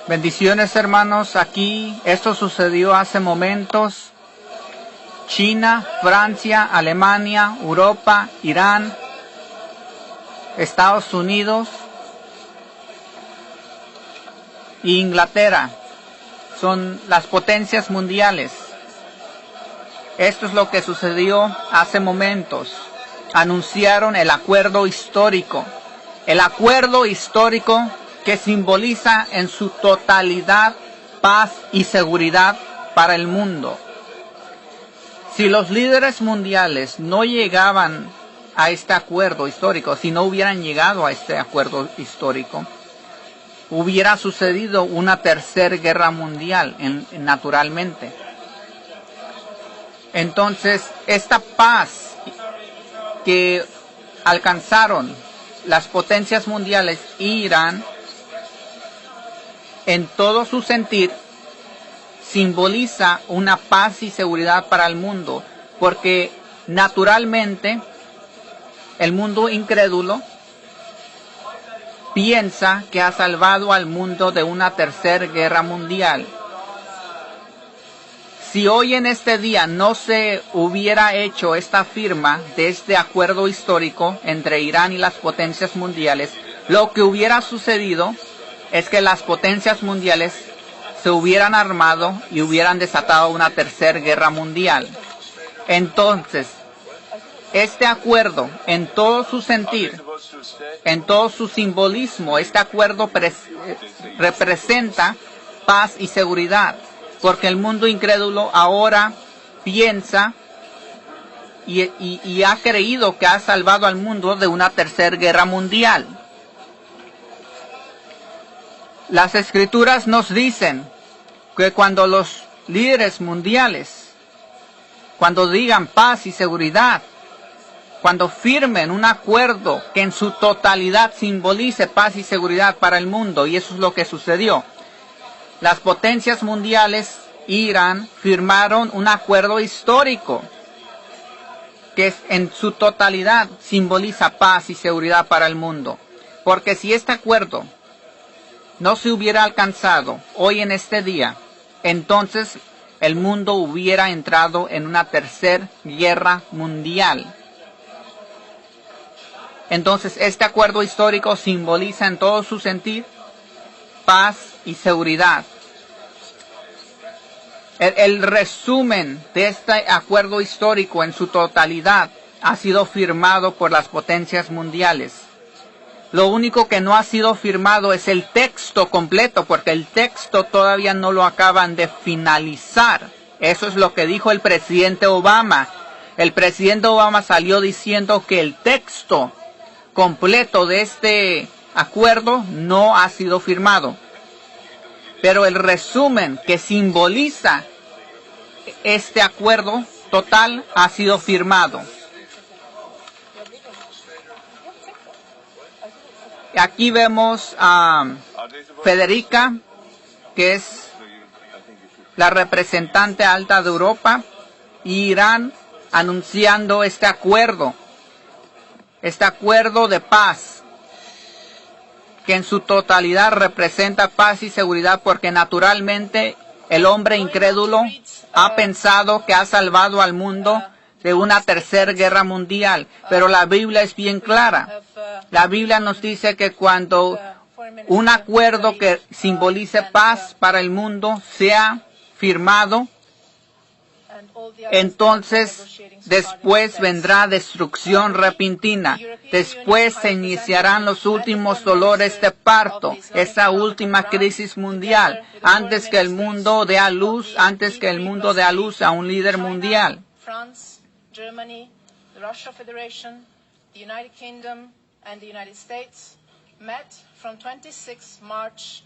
Bendiciones, hermanos. Aquí esto sucedió hace momentos. China, Francia, Alemania, Europa, Irán, Estados Unidos e Inglaterra son las potencias mundiales. Esto es lo que sucedió hace momentos. Anunciaron el acuerdo histórico. El acuerdo histórico que simboliza en su totalidad paz y seguridad para el mundo. Si los líderes mundiales no llegaban a este acuerdo histórico, si no hubieran llegado a este acuerdo histórico, hubiera sucedido una tercera guerra mundial naturalmente. Entonces, esta paz que alcanzaron las potencias mundiales y Irán, en todo su sentir, simboliza una paz y seguridad para el mundo, porque naturalmente el mundo incrédulo piensa que ha salvado al mundo de una tercera guerra mundial. Si hoy en este día no se hubiera hecho esta firma de este acuerdo histórico entre Irán y las potencias mundiales, lo que hubiera sucedido es que las potencias mundiales se hubieran armado y hubieran desatado una tercera guerra mundial. Entonces, este acuerdo, en todo su sentir, en todo su simbolismo, este acuerdo representa paz y seguridad, porque el mundo incrédulo ahora piensa y ha creído que ha salvado al mundo de una tercera guerra mundial. Las escrituras nos dicen que cuando los líderes mundiales, cuando digan paz y seguridad, cuando firmen un acuerdo que en su totalidad simbolice paz y seguridad para el mundo, y eso es lo que sucedió. Las potencias mundiales, Irán, firmaron un acuerdo histórico que en su totalidad simboliza paz y seguridad para el mundo. Porque si este acuerdo no se hubiera alcanzado hoy en este día, entonces el mundo hubiera entrado en una tercera guerra mundial. Entonces este acuerdo histórico simboliza en todo su sentir paz y seguridad. El resumen de este acuerdo histórico en su totalidad ha sido firmado por las potencias mundiales. Lo único que no ha sido firmado es el texto completo, porque el texto todavía no lo acaban de finalizar. Eso es lo que dijo el presidente Obama. El presidente Obama salió diciendo que el texto completo de este acuerdo no ha sido firmado. Pero el resumen que simboliza este acuerdo total ha sido firmado. Aquí vemos a Federica, que es la representante alta de Europa, y Irán anunciando este acuerdo de paz, que en su totalidad representa paz y seguridad, porque naturalmente el hombre incrédulo ha pensado que ha salvado al mundo de una tercera guerra mundial, pero la Biblia es bien clara. La Biblia nos dice que cuando un acuerdo que simbolice paz para el mundo sea firmado, entonces después vendrá destrucción repentina. Después se iniciarán los últimos dolores de parto, esa última crisis mundial, antes que el mundo dé a luz a un líder mundial. Germany, the Russian Federation, the United Kingdom, and the United States met from 26 March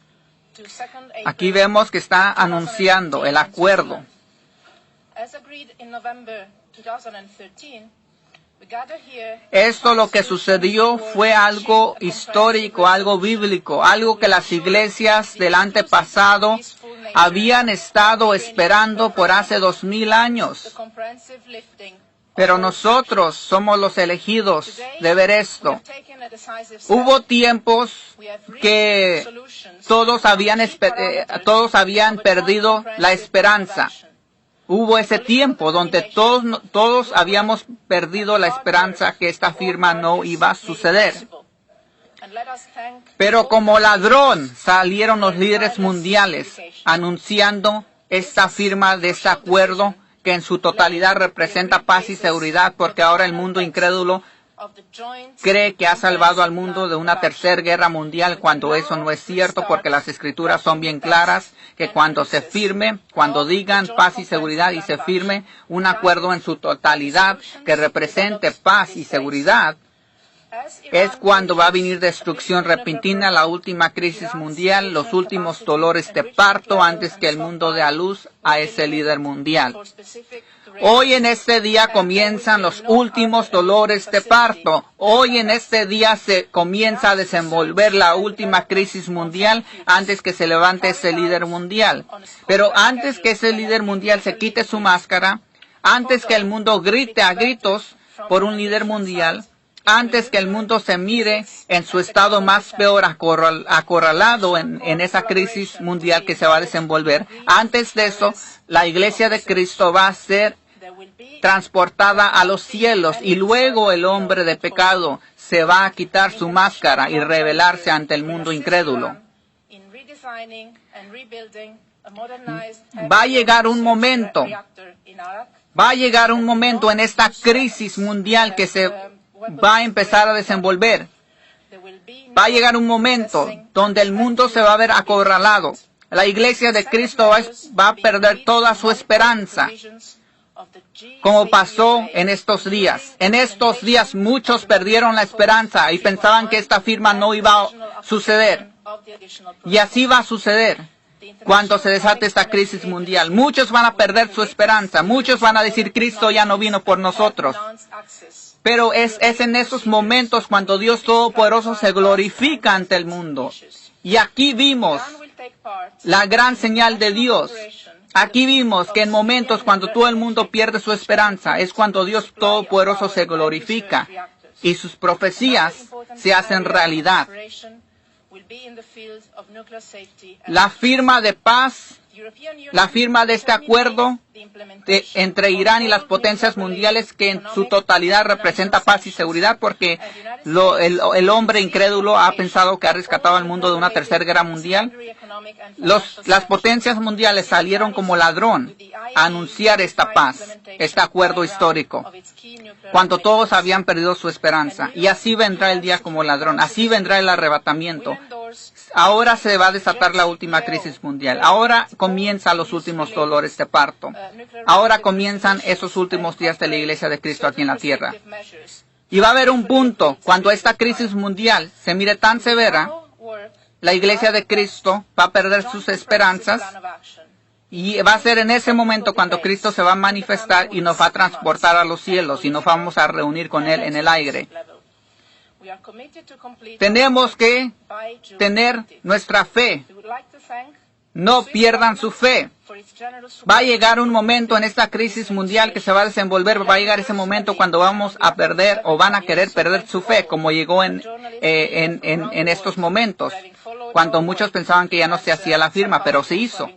to 2nd April. Aquí vemos que está anunciando el acuerdo. As agreed in November 2013, we gather here. Esto lo que sucedió fue algo histórico, algo bíblico, algo que las iglesias del antepasado habían estado esperando por hace 2000 años. Pero nosotros somos los elegidos de ver esto. Hubo tiempos que todos habían perdido la esperanza. Hubo ese tiempo donde todos habíamos perdido la esperanza que esta firma no iba a suceder. Pero como ladrón salieron los líderes mundiales anunciando esta firma de este acuerdo que en su totalidad representa paz y seguridad, porque ahora el mundo incrédulo cree que ha salvado al mundo de una tercera guerra mundial, cuando eso no es cierto, porque las escrituras son bien claras, que cuando se firme, cuando digan paz y seguridad y se firme un acuerdo en su totalidad que represente paz y seguridad, es cuando va a venir destrucción repentina, la última crisis mundial, los últimos dolores de parto antes que el mundo dé a luz a ese líder mundial. Hoy en este día comienzan los últimos dolores de parto. Hoy en este día se comienza a desenvolver la última crisis mundial antes que se levante ese líder mundial. Pero antes que ese líder mundial se quite su máscara, antes que el mundo grite a gritos por un líder mundial, antes que el mundo se mire en su estado más peor acorralado en esa crisis mundial que se va a desenvolver, antes de eso, la iglesia de Cristo va a ser transportada a los cielos y luego el hombre de pecado se va a quitar su máscara y revelarse ante el mundo incrédulo. Va a llegar un momento en esta crisis mundial que se va a empezar a desenvolver. Va a llegar un momento donde el mundo se va a ver acorralado. La iglesia de Cristo va a perder toda su esperanza, como pasó en estos días. En estos días muchos perdieron la esperanza y pensaban que esta firma no iba a suceder. Y así va a suceder cuando se desate esta crisis mundial. Muchos van a perder su esperanza. Muchos van a decir, Cristo ya no vino por nosotros. Pero es en esos momentos cuando Dios Todopoderoso se glorifica ante el mundo. Y aquí vimos la gran señal de Dios. Aquí vimos que en momentos cuando todo el mundo pierde su esperanza, es cuando Dios Todopoderoso se glorifica y sus profecías se hacen realidad. La firma de paz, la firma de este acuerdo entre Irán y las potencias mundiales, que en su totalidad representa paz y seguridad, porque el hombre incrédulo ha pensado que ha rescatado al mundo de una tercera guerra mundial. Las potencias mundiales salieron como ladrón a anunciar esta paz, este acuerdo histórico, cuando todos habían perdido su esperanza. Y así vendrá el día como ladrón, así vendrá el arrebatamiento. Ahora se va a desatar la última crisis mundial. Ahora comienzan los últimos dolores de parto. Ahora comienzan esos últimos días de la iglesia de Cristo aquí en la tierra. Y va a haber un punto cuando esta crisis mundial se mire tan severa, la iglesia de Cristo va a perder sus esperanzas. Y va a ser en ese momento cuando Cristo se va a manifestar y nos va a transportar a los cielos y nos vamos a reunir con Él en el aire. Tenemos que tener nuestra fe. No pierdan su fe. Va a llegar un momento en esta crisis mundial que se va a desenvolver. Va a llegar ese momento cuando vamos a perder o van a querer perder su fe, como llegó en estos momentos, cuando muchos pensaban que ya no se hacía la firma, pero se hizo.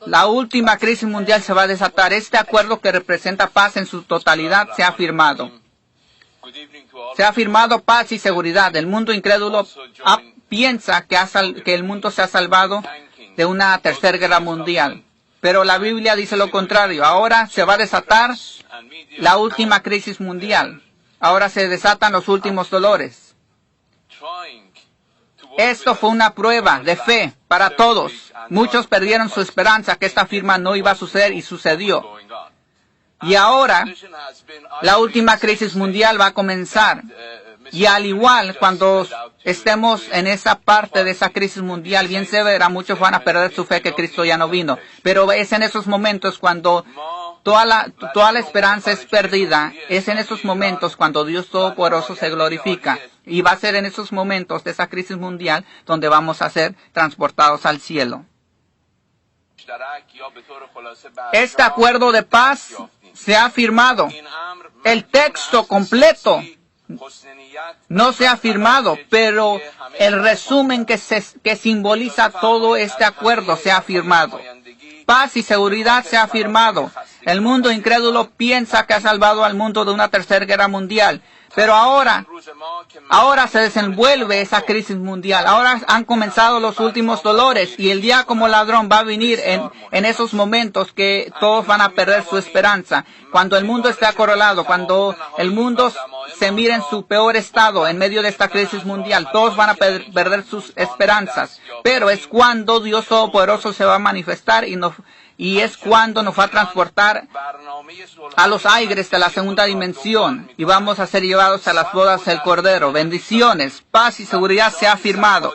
La última crisis mundial se va a desatar. Este acuerdo que representa paz en su totalidad se ha firmado. Se ha firmado paz y seguridad. El mundo incrédulo piensa que el mundo se ha salvado de una tercera guerra mundial. Pero la Biblia dice lo contrario. Ahora se va a desatar la última crisis mundial. Ahora se desatan los últimos dolores. Esto fue una prueba de fe para todos. Muchos perdieron su esperanza que esta firma no iba a suceder y sucedió. Y ahora la última crisis mundial va a comenzar. Y al igual, cuando estemos en esa parte de esa crisis mundial bien severa, muchos van a perder su fe que Cristo ya no vino. Pero es en esos momentos cuando toda la esperanza es perdida. Es en esos momentos cuando Dios Todopoderoso se glorifica. Y va a ser en esos momentos de esa crisis mundial donde vamos a ser transportados al cielo. Este acuerdo de paz se ha firmado. El texto completo no se ha firmado, pero el resumen que simboliza todo este acuerdo se ha firmado. Paz y seguridad se ha firmado. El mundo incrédulo piensa que ha salvado al mundo de una tercera guerra mundial. Pero ahora se desenvuelve esa crisis mundial. Ahora han comenzado los últimos dolores y el día como ladrón va a venir en esos momentos que todos van a perder su esperanza. Cuando el mundo esté acorralado, cuando el mundo se mire en su peor estado en medio de esta crisis mundial, todos van a perder sus esperanzas. Pero es cuando Dios Todopoderoso se va a manifestar y es cuando nos va a transportar a los aires de la segunda dimensión y vamos a ser llevados a las bodas del Cordero. Bendiciones, paz y seguridad se ha firmado.